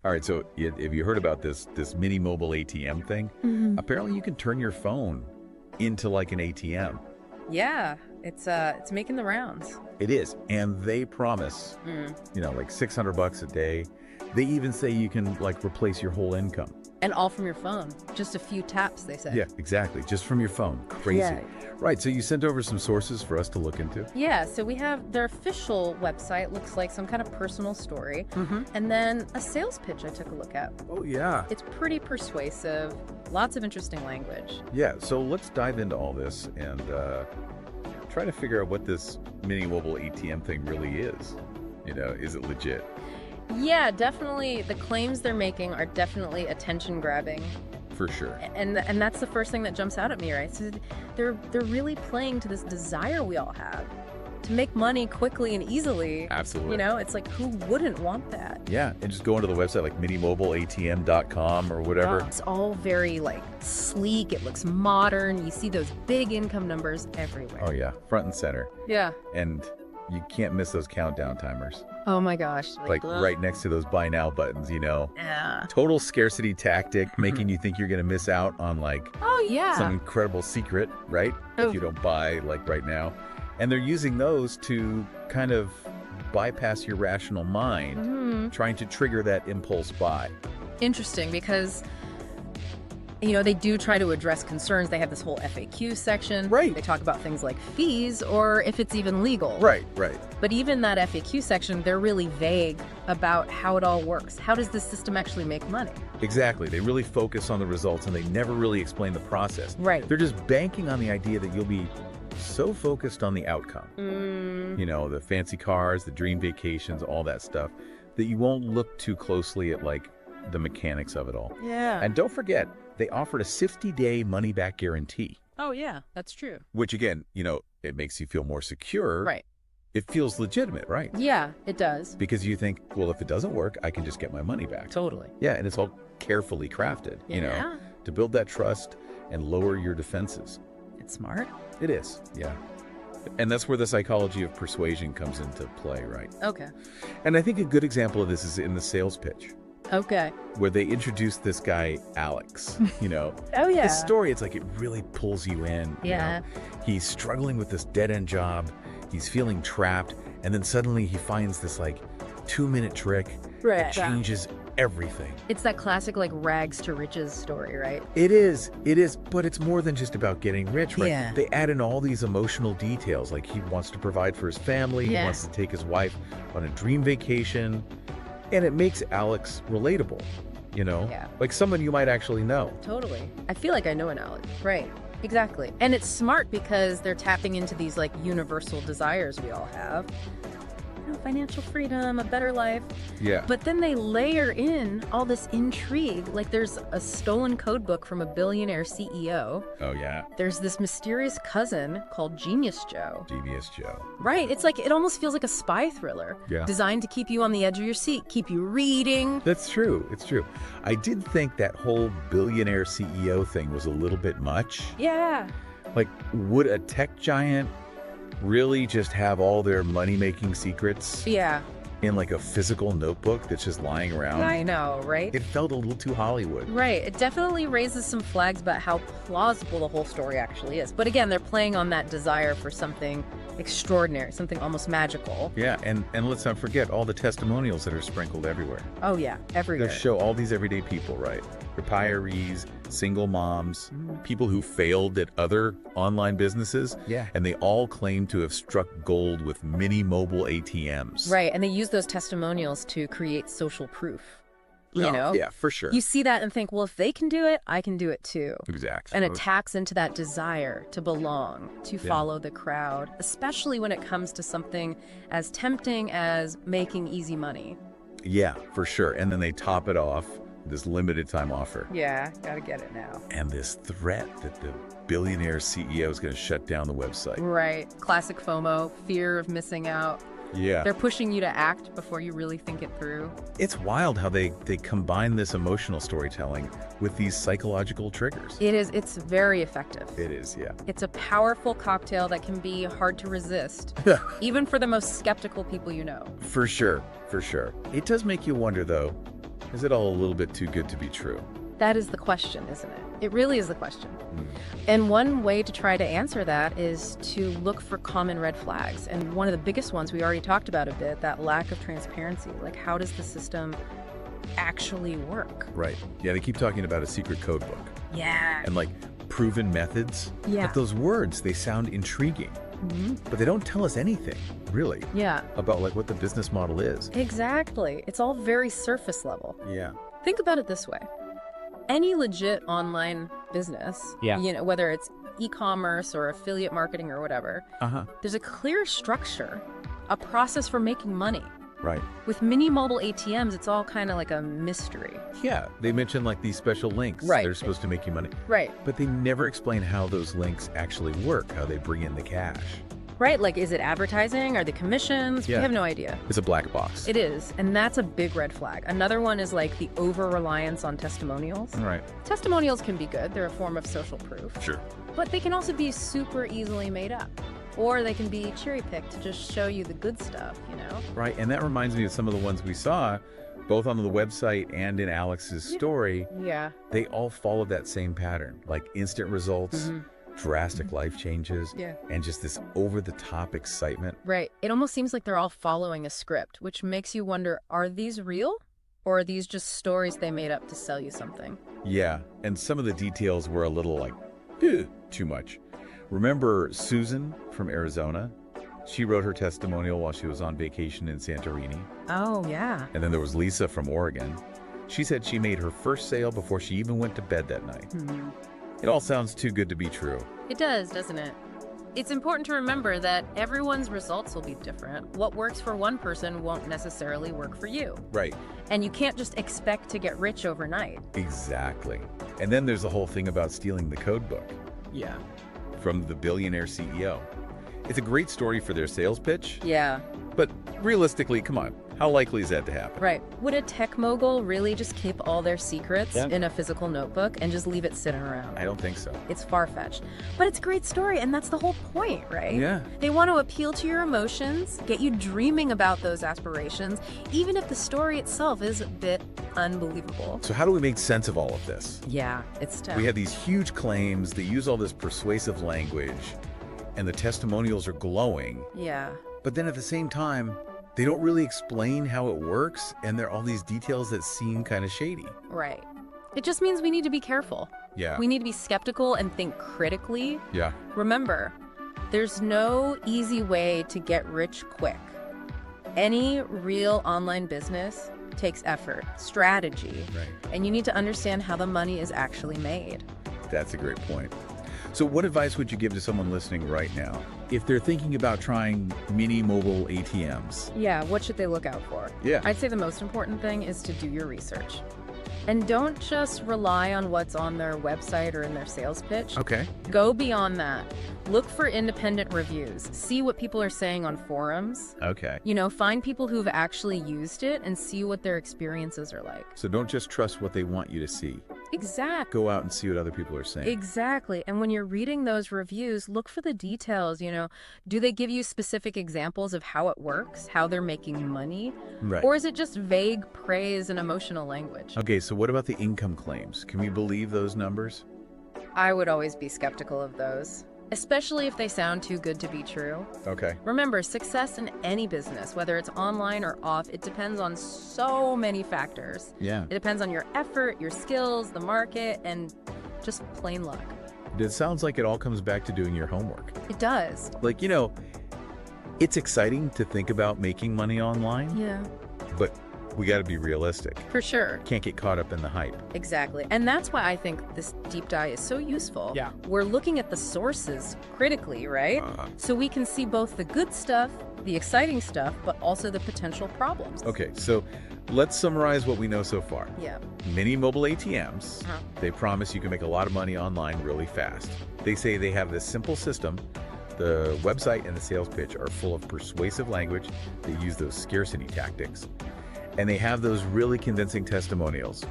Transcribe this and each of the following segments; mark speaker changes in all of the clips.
Speaker 1: All right, so have you heard about this Mini Mobile ATM thing? Apparently you can turn your phone into like an ATM.
Speaker 2: Yeah, it's making the rounds.
Speaker 1: It is, and they promise, like $600 a day. They even say you can like replace your whole income.
Speaker 2: And all from your phone. Just a few taps, they say.
Speaker 1: Yeah, exactly. Just from your phone. Crazy.
Speaker 2: Yeah.
Speaker 1: Right, so you sent over some sources for us to look into?
Speaker 2: Yeah, so we have their official website, looks like some kind of personal story, and then a sales pitch I took a look at.
Speaker 1: Oh, yeah.
Speaker 2: It's pretty persuasive, lots of interesting language.
Speaker 1: Yeah, so let's dive into all this and try to figure out what this Mini Mobile ATM thing really is. Is it legit?
Speaker 2: Yeah, definitely. The claims they're making are definitely attention-grabbing.
Speaker 1: For sure.
Speaker 2: And that's the first thing that jumps out at me, right? So they're really playing to this desire we all have to make money quickly and easily.
Speaker 1: Absolutely.
Speaker 2: It's like, who wouldn't want that?
Speaker 1: Yeah, and just go into the website like minimobileatm.com or whatever.
Speaker 2: It's all very sleek. It looks modern. You see those big income numbers everywhere.
Speaker 1: Oh yeah, front and center.
Speaker 2: Yeah.
Speaker 1: And you can't miss those countdown timers.
Speaker 2: Oh my gosh.
Speaker 1: Like right next to those buy now buttons,
Speaker 2: Yeah.
Speaker 1: Total scarcity tactic, making you think you're going to miss out on
Speaker 2: Oh yeah.
Speaker 1: some incredible secret, right? If you don't buy right now. And they're using those to kind of bypass your rational mind, trying to trigger that impulse buy.
Speaker 2: Interesting, because they do try to address concerns. They have this whole FAQ section.
Speaker 1: Right.
Speaker 2: They talk about things like fees or if it's even legal.
Speaker 1: Right.
Speaker 2: But even that FAQ section, they're really vague about how it all works. How does this system actually make money?
Speaker 1: Exactly. They really focus on the results and they never really explain the process.
Speaker 2: Right.
Speaker 1: They're just banking on the idea that you'll be so focused on the outcome. The fancy cars, the dream vacations, all that stuff, that you won't look too closely at the mechanics of it all.
Speaker 2: Yeah.
Speaker 1: And don't forget, they offered a 50-day money-back guarantee.
Speaker 2: Oh, yeah, that's true.
Speaker 1: Which, again, it makes you feel more secure.
Speaker 2: Right.
Speaker 1: It feels legitimate, right?
Speaker 2: Yeah, it does.
Speaker 1: Because you think, well, if it doesn't work, I can just get my money back.
Speaker 2: Totally.
Speaker 1: Yeah, and it's all carefully crafted, to build that trust and lower your defenses.
Speaker 2: It's smart.
Speaker 1: It is, yeah. And that's where the psychology of persuasion comes into play, right?
Speaker 2: Okay.
Speaker 1: And I think a good example of this is in the sales pitch.
Speaker 2: Okay.
Speaker 1: Where they introduce this guy, Alex,
Speaker 2: Oh, yeah.
Speaker 1: His story, it's like it really pulls you in.
Speaker 2: Yeah.
Speaker 1: He's struggling with this dead-end job. He's feeling trapped. And then suddenly he finds this 2-minute trick that changes everything.
Speaker 2: It's that classic rags to riches story, right?
Speaker 1: It is, but it's more than just about getting rich, right?
Speaker 2: Yeah.
Speaker 1: They add in all these emotional details, like he wants to provide for his family, he wants to take his wife on a dream vacation, and it makes Alex relatable,
Speaker 2: Yeah.
Speaker 1: like someone you might actually know.
Speaker 2: Totally. I feel like I know an Alex. Right. Exactly. And it's smart because they're tapping into these universal desires we all have. Financial freedom, a better life.
Speaker 1: Yeah.
Speaker 2: But then they layer in all this intrigue. There's a stolen code book from a billionaire CEO.
Speaker 1: Oh, yeah.
Speaker 2: There's this mysterious cousin called Genius Joe.
Speaker 1: Genius Joe.
Speaker 2: Right. It's it almost feels like a spy thriller.
Speaker 1: Yeah.
Speaker 2: Designed to keep you on the edge of your seat, keep you reading.
Speaker 1: That's true. It's true. I did think that whole billionaire CEO thing was a little bit much.
Speaker 2: Yeah.
Speaker 1: Would a tech giant really just have all their money-making secrets in a physical notebook that's just lying around?
Speaker 2: I know, right?
Speaker 1: It felt a little too Hollywood.
Speaker 2: Right. It definitely raises some flags about how plausible the whole story actually is. But again, they're playing on that desire for something extraordinary, something almost magical.
Speaker 1: Yeah, and let's not forget all the testimonials that are sprinkled everywhere.
Speaker 2: Oh yeah, everywhere.
Speaker 1: They show all these everyday people, right? Retirees, single moms, people who failed at other online businesses. Yeah. And they all claim to have struck gold with Mini Mobile ATMs.
Speaker 2: Right, and they use those testimonials to create social proof.
Speaker 1: Yeah, for sure.
Speaker 2: You see that and think, well, if they can do it, I can do it too.
Speaker 1: Exactly.
Speaker 2: And it taps into that desire to belong, to follow the crowd, especially when it comes to something as tempting as making easy money.
Speaker 1: Yeah, for sure. And then they top it off with this limited time offer.
Speaker 2: Yeah, gotta get it now.
Speaker 1: And this threat that the billionaire CEO is going to shut down the website.
Speaker 2: Right. Classic FOMO, fear of missing out.
Speaker 1: Yeah.
Speaker 2: They're pushing you to act before you really think it through.
Speaker 1: It's wild how they combine this emotional storytelling with these psychological triggers.
Speaker 2: It is. It's very effective.
Speaker 1: It is, yeah.
Speaker 2: It's a powerful cocktail that can be hard to resist, even for the most skeptical people you know.
Speaker 1: For sure, for sure. It does make you wonder, though, Is it all a little bit too good to be true?
Speaker 2: That is the question, isn't it? It really is the question. And one way to try to answer that is to look for common red flags. And one of the biggest ones we already talked about a bit, that lack of transparency. Like, how does the system actually work?
Speaker 1: Right. Yeah, they keep talking about a secret code book.
Speaker 2: Yeah.
Speaker 1: And like proven methods.
Speaker 2: Yeah.
Speaker 1: Like those words, they sound intriguing. But they don't tell us anything, really, about like what the business model is.
Speaker 2: Exactly. It's all very surface level.
Speaker 1: Yeah.
Speaker 2: Think about it this way. Any legit online business, whether it's e-commerce or affiliate marketing or whatever, there's a clear structure, a process for making money.
Speaker 1: Right.
Speaker 2: With Mini Mobile ATMs, it's all kind of like a mystery.
Speaker 1: Yeah, they mention like these special links that are supposed to make you money.
Speaker 2: Right.
Speaker 1: But they never explain how those links actually work, how they bring in the cash.
Speaker 2: Right, like, is it advertising? Are they commissions? We have no idea.
Speaker 1: It's a black box.
Speaker 2: It is, and that's a big red flag. Another one is like the over-reliance on testimonials.
Speaker 1: Right.
Speaker 2: Testimonials can be good. They're a form of social proof.
Speaker 1: Sure.
Speaker 2: But they can also be super easily made up. Or they can be cherry-picked to just show you the good stuff,
Speaker 1: Right, and that reminds me of some of the ones we saw, both on the website and in Alex's story.
Speaker 2: Yeah.
Speaker 1: They all follow that same pattern, like instant results, drastic life changes, and just this over-the-top excitement.
Speaker 2: Right. It almost seems like they're all following a script, which makes you wonder, are these real? Or are these just stories they made up to sell you something?
Speaker 1: Yeah, and some of the details were a little like, too much. Remember Susan from Arizona? She wrote her testimonial while she was on vacation in Santorini.
Speaker 2: Oh, yeah.
Speaker 1: And then there was Lisa from Oregon. She said she made her first sale before she even went to bed that night. It all sounds too good to be true.
Speaker 2: It does, doesn't it? It's important to remember that everyone's results will be different. What works for one person won't necessarily work for you.
Speaker 1: Right.
Speaker 2: And you can't just expect to get rich overnight.
Speaker 1: Exactly. And then there's the whole thing about stealing the code book.
Speaker 2: Yeah.
Speaker 1: From the billionaire CEO. It's a great story for their sales pitch.
Speaker 2: Yeah.
Speaker 1: But realistically, come on, how likely is that to happen?
Speaker 2: Right. Would a tech mogul really just keep all their secrets in a physical notebook and just leave it sitting around?
Speaker 1: I don't think so.
Speaker 2: It's far-fetched. But it's a great story, and that's the whole point, right?
Speaker 1: Yeah.
Speaker 2: They want to appeal to your emotions, get you dreaming about those aspirations, even if the story itself is a bit unbelievable.
Speaker 1: So how do we make sense of all of this?
Speaker 2: Yeah, it's tough.
Speaker 1: We have these huge claims, they use all this persuasive language, and the testimonials are glowing.
Speaker 2: Yeah.
Speaker 1: But then at the same time, they don't really explain how it works, and there are all these details that seem kind of shady.
Speaker 2: Right. It just means we need to be careful.
Speaker 1: Yeah.
Speaker 2: We need to be skeptical and think critically.
Speaker 1: Yeah.
Speaker 2: Remember, there's no easy way to get rich quick. Any real online business takes effort, strategy, and you need to understand how the money is actually made.
Speaker 1: That's a great point. So what advice would you give to someone listening right now if they're thinking about trying Mini Mobile ATMs?
Speaker 2: Yeah, what should they look out for?
Speaker 1: Yeah.
Speaker 2: I'd say the most important thing is to do your research. And don't just rely on what's on their website or in their sales pitch.
Speaker 1: Okay.
Speaker 2: Go beyond that. Look for independent reviews. See what people are saying on forums.
Speaker 1: Okay.
Speaker 2: Find people who've actually used it and see what their experiences are like.
Speaker 1: So don't just trust what they want you to see.
Speaker 2: Exactly.
Speaker 1: Go out and see what other people are saying.
Speaker 2: Exactly. And when you're reading those reviews, look for the details, Do they give you specific examples of how it works, how they're making money?
Speaker 1: Right.
Speaker 2: Or is it just vague praise and emotional language?
Speaker 1: Okay, so what about the income claims? Can we believe those numbers?
Speaker 2: I would always be skeptical of those, especially if they sound too good to be true.
Speaker 1: Okay.
Speaker 2: Remember, success in any business, whether it's online or off, it depends on so many factors.
Speaker 1: Yeah.
Speaker 2: It depends on your effort, your skills, the market, and just plain luck.
Speaker 1: It sounds like it all comes back to doing your homework.
Speaker 2: It does.
Speaker 1: Like, it's exciting to think about making money online.
Speaker 2: Yeah.
Speaker 1: But we got to be realistic.
Speaker 2: For sure.
Speaker 1: Can't get caught up in the hype.
Speaker 2: Exactly. And that's why I think this deep dive is so useful.
Speaker 1: Yeah.
Speaker 2: We're looking at the sources critically, right? So we can see both the good stuff, the exciting stuff, but also the potential problems.
Speaker 1: Okay, so let's summarize what we know so far.
Speaker 2: Yeah.
Speaker 1: Mini Mobile ATMs, they promise you can make a lot of money online really fast. They say they have this simple system. The website and the sales pitch are full of persuasive language. They use those scarcity tactics. And they have those really convincing testimonials.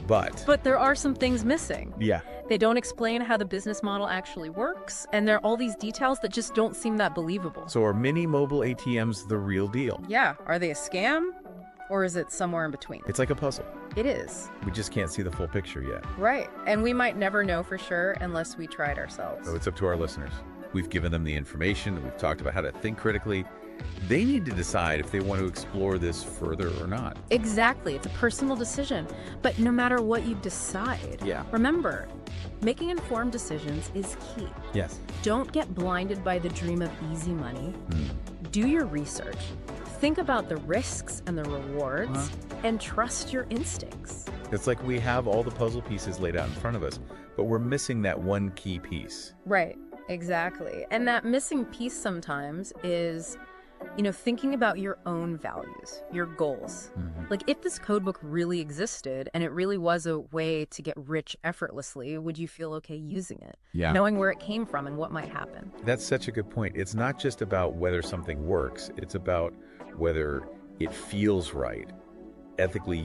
Speaker 1: But
Speaker 2: there are some things missing.
Speaker 1: Yeah.
Speaker 2: They don't explain how the business model actually works, and there are all these details that just don't seem that believable.
Speaker 1: So are Mini Mobile ATMs the real deal?
Speaker 2: Yeah. Are they a scam? Or is it somewhere in between?
Speaker 1: It's like a puzzle.
Speaker 2: It is.
Speaker 1: We just can't see the full picture yet.
Speaker 2: Right. And we might never know for sure unless we try it ourselves.
Speaker 1: So it's up to our listeners. We've given them the information. We've talked about how to think critically. They need to decide if they want to explore this further or not.
Speaker 2: Exactly. It's a personal decision. But no matter what you decide, remember, making informed decisions is key.
Speaker 1: Yes.
Speaker 2: Don't get blinded by the dream of easy money. Do your research. Think about the risks and the rewards and trust your instincts.
Speaker 1: It's like we have all the puzzle pieces laid out in front of us, but we're missing that one key piece.
Speaker 2: Right. Exactly. And that missing piece sometimes is, thinking about your own values, your goals. Like if this code book really existed and it really was a way to get rich effortlessly, would you feel okay using it?
Speaker 1: Yeah.
Speaker 2: Knowing where it came from and what might happen.
Speaker 1: That's such a good point. It's not just about whether something works. It's about whether it feels right. Ethically,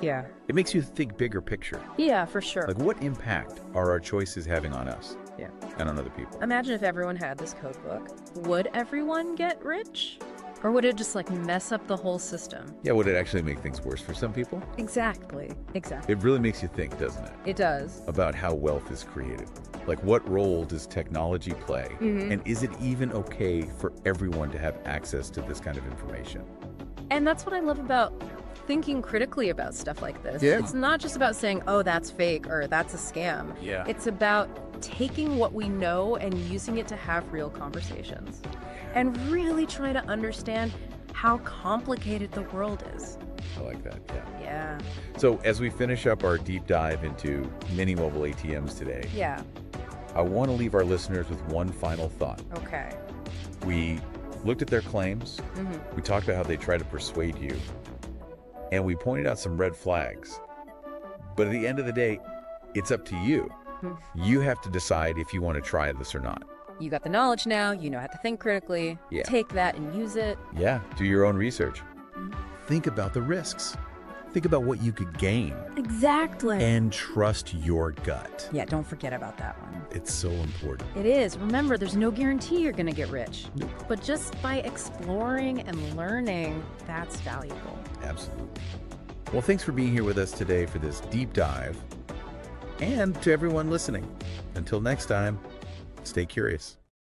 Speaker 2: Yeah.
Speaker 1: It makes you think bigger picture.
Speaker 2: Yeah, for sure.
Speaker 1: Like what impact are our choices having on us?
Speaker 2: Yeah.
Speaker 1: And on other people?
Speaker 2: Imagine if everyone had this code book. Would everyone get rich? Or would it just mess up the whole system?
Speaker 1: Yeah, would it actually make things worse for some people?
Speaker 2: Exactly.
Speaker 1: It really makes you think, doesn't it?
Speaker 2: It does.
Speaker 1: About how wealth is created. Like what role does technology play? And is it even okay for everyone to have access to this kind of information?
Speaker 2: And that's what I love about thinking critically about stuff like this.
Speaker 1: Yeah.
Speaker 2: It's not just about saying, oh, that's fake or that's a scam.
Speaker 1: Yeah.
Speaker 2: It's about taking what we know and using it to have real conversations and really trying to understand how complicated the world is.
Speaker 1: I like that,
Speaker 2: Yeah.
Speaker 1: So as we finish up our deep dive into mini mobile ATMs today,
Speaker 2: Yeah.
Speaker 1: I want to leave our listeners with one final thought.
Speaker 2: Okay.
Speaker 1: We looked at their claims. We talked about how they try to persuade you. And we pointed out some red flags. But at the end of the day, it's up to you. You have to decide if you want to try this or not.
Speaker 2: You got the knowledge now. You know how to think critically.
Speaker 1: Yeah.
Speaker 2: Take that and use it.
Speaker 1: Yeah, do your own research. Think about the risks. Think about what you could gain.
Speaker 2: Exactly.
Speaker 1: And trust your gut.
Speaker 2: Yeah, don't forget about that one.
Speaker 1: It's so important.
Speaker 2: It is. Remember, there's no guarantee you're going to get rich.
Speaker 1: Nope.
Speaker 2: But just by exploring and learning, that's valuable.
Speaker 1: Absolutely. Well, thanks for being here with us today for this deep dive. And to everyone listening, until next time, stay curious.